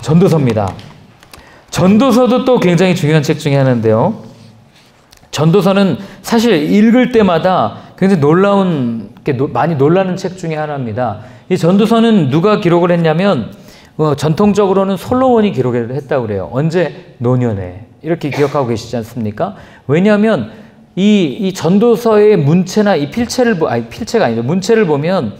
전도서입니다. 전도서도 또 굉장히 중요한 책 중에 하나인데요. 전도서는 사실 읽을 때마다 굉장히 많이 놀라는 책 중에 하나입니다. 이 전도서는 누가 기록을 했냐면 전통적으로는 솔로몬이 기록을 했다고 그래요. 언제? 노년에. 이렇게 기억하고 계시지 않습니까? 왜냐하면 이 전도서의 문체나 이 필체가 아니죠. 문체를 보면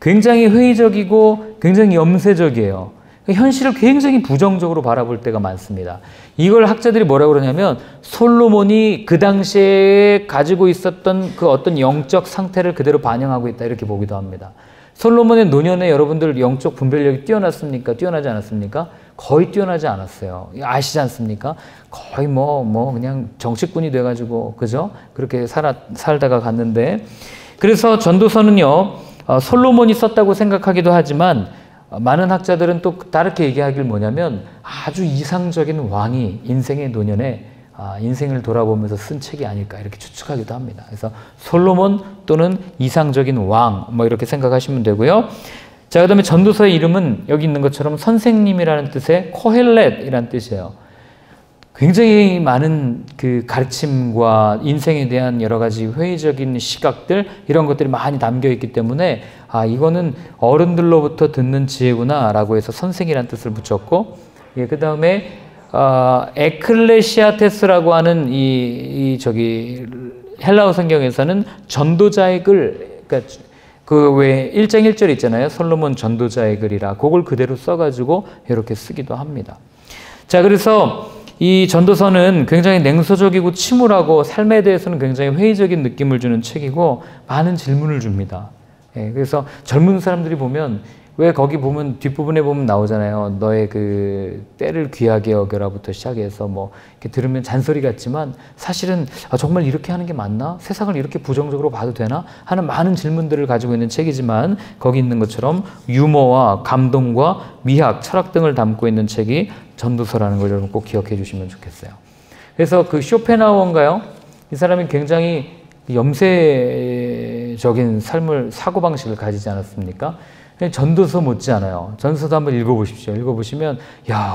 굉장히 회의적이고 굉장히 염세적이에요. 현실을 굉장히 부정적으로 바라볼 때가 많습니다. 이걸 학자들이 뭐라고 그러냐면 솔로몬이 그 당시에 가지고 있었던 그 어떤 영적 상태를 그대로 반영하고 있다 이렇게 보기도 합니다. 솔로몬의 노년에 여러분들 영적 분별력이 뛰어났습니까? 뛰어나지 않았습니까? 거의 뛰어나지 않았어요. 아시지 않습니까? 거의 그냥 정치꾼이 돼가지고 그죠? 그렇게 살다가 갔는데 그래서 전도서는요 솔로몬이 썼다고 생각하기도 하지만 많은 학자들은 또 다르게 얘기하길 뭐냐면 아주 이상적인 왕이 인생의 노년에 인생을 돌아보면서 쓴 책이 아닐까 이렇게 추측하기도 합니다. 그래서 솔로몬 또는 이상적인 왕 이렇게 생각하시면 되고요. 자, 그다음에 전도서의 이름은 여기 있는 것처럼 선생님이라는 뜻의 코헬렛이라는 뜻이에요. 굉장히 많은 그 가르침과 인생에 대한 여러 가지 회의적인 시각들 이런 것들이 많이 담겨 있기 때문에 이거는 어른들로부터 듣는 지혜구나 라고 해서 선생이라는 뜻을 붙였고 그 다음에 에클레시아테스라고 하는 헬라어 성경에서는 전도자의 글, 그러니까 그 왜 1장 1절 있잖아요. 솔로몬 전도자의 글이라 그걸 그대로 써가지고 이렇게 쓰기도 합니다. 자, 그래서 이 전도서는 굉장히 냉소적이고 침울하고 삶에 대해서는 굉장히 회의적인 느낌을 주는 책이고 많은 질문을 줍니다. 그래서 젊은 사람들이 보면 왜 거기 보면 뒷부분에 보면 나오잖아요. 너의 그 때를 귀하게 여겨라부터 시작해서 이렇게 들으면 잔소리 같지만 사실은 정말 이렇게 하는 게 맞나? 세상을 이렇게 부정적으로 봐도 되나? 하는 많은 질문들을 가지고 있는 책이지만 거기 있는 것처럼 유머와 감동과 미학, 철학 등을 담고 있는 책이 전도서라는 걸 여러분 꼭 기억해 주시면 좋겠어요. 그래서 그 쇼펜하우어인가요? 이 사람이 굉장히 염세적인 사고방식을 가지지 않았습니까? 전도서 못지않아요. 전도서도 한번 읽어보십시오. 읽어보시면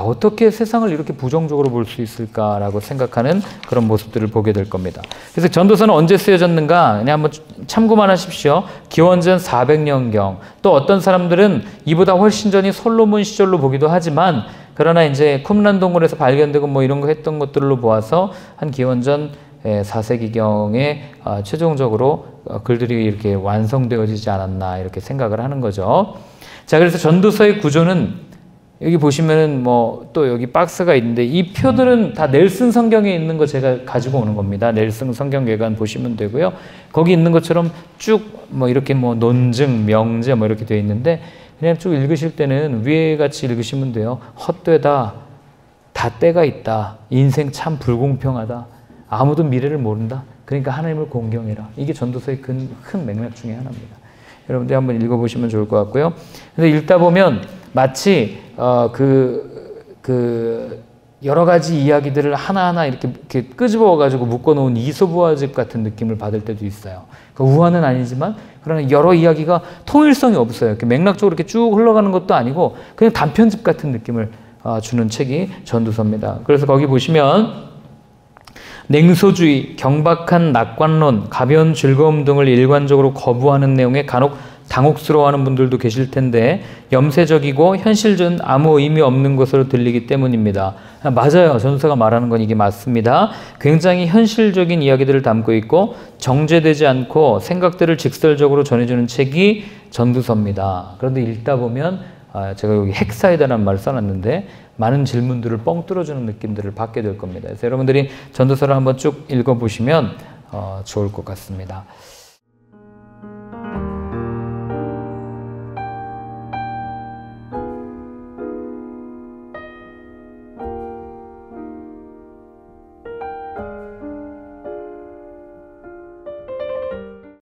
어떻게 세상을 이렇게 부정적으로 볼 수 있을까라고 생각하는 그런 모습들을 보게 될 겁니다. 그래서 전도서는 언제 쓰여졌는가 그냥 한번 참고만 하십시오. 기원전 400년경 또 어떤 사람들은 이보다 훨씬 전이 솔로몬 시절로 보기도 하지만 그러나 이제 쿰란 동굴에서 발견되고 이런 거 했던 것들로 보아서 한 기원전 4세기경에 최종적으로 글들이 이렇게 완성되어지지 않았나 이렇게 생각을 하는 거죠. 자, 그래서 전도서의 구조는 여기 보시면은 또 여기 박스가 있는데 이 표들은 다 넬슨 성경에 있는 거 제가 가지고 오는 겁니다. 넬슨 성경개관 보시면 되고요. 거기 있는 것처럼 쭉 이렇게 논증, 명제 이렇게 되어 있는데 그냥 쭉 읽으실 때는 위에 같이 읽으시면 돼요. 헛되다, 다 때가 있다, 인생 참 불공평하다, 아무도 미래를 모른다. 그러니까 하나님을 공경해라. 이게 전도서의 큰 맥락 중에 하나입니다. 여러분들 한번 읽어보시면 좋을 것 같고요. 근데 읽다 보면 마치 여러 가지 이야기들을 하나하나 이렇게 끄집어가지고 묶어놓은 이솝우화집 같은 느낌을 받을 때도 있어요. 그러니까 우화는 아니지만 그러나 여러 이야기가 통일성이 없어요. 이렇게 맥락적으로 이렇게 쭉 흘러가는 것도 아니고 그냥 단편집 같은 느낌을 주는 책이 전도서입니다. 그래서 거기 보시면 냉소주의, 경박한 낙관론, 가벼운 즐거움 등을 일관적으로 거부하는 내용에 간혹 당혹스러워하는 분들도 계실 텐데 염세적이고 현실적인 아무 의미 없는 것으로 들리기 때문입니다. 맞아요. 전도서가 말하는 건 이게 맞습니다. 굉장히 현실적인 이야기들을 담고 있고 정제되지 않고 생각들을 직설적으로 전해주는 책이 전도서입니다. 그런데 읽다 보면 제가 여기 핵사이다라는 말을 써놨는데 많은 질문들을 뻥 뚫어주는 느낌들을 받게 될 겁니다. 그래서 여러분들이 전도서를 한번 쭉 읽어보시면 좋을 것 같습니다.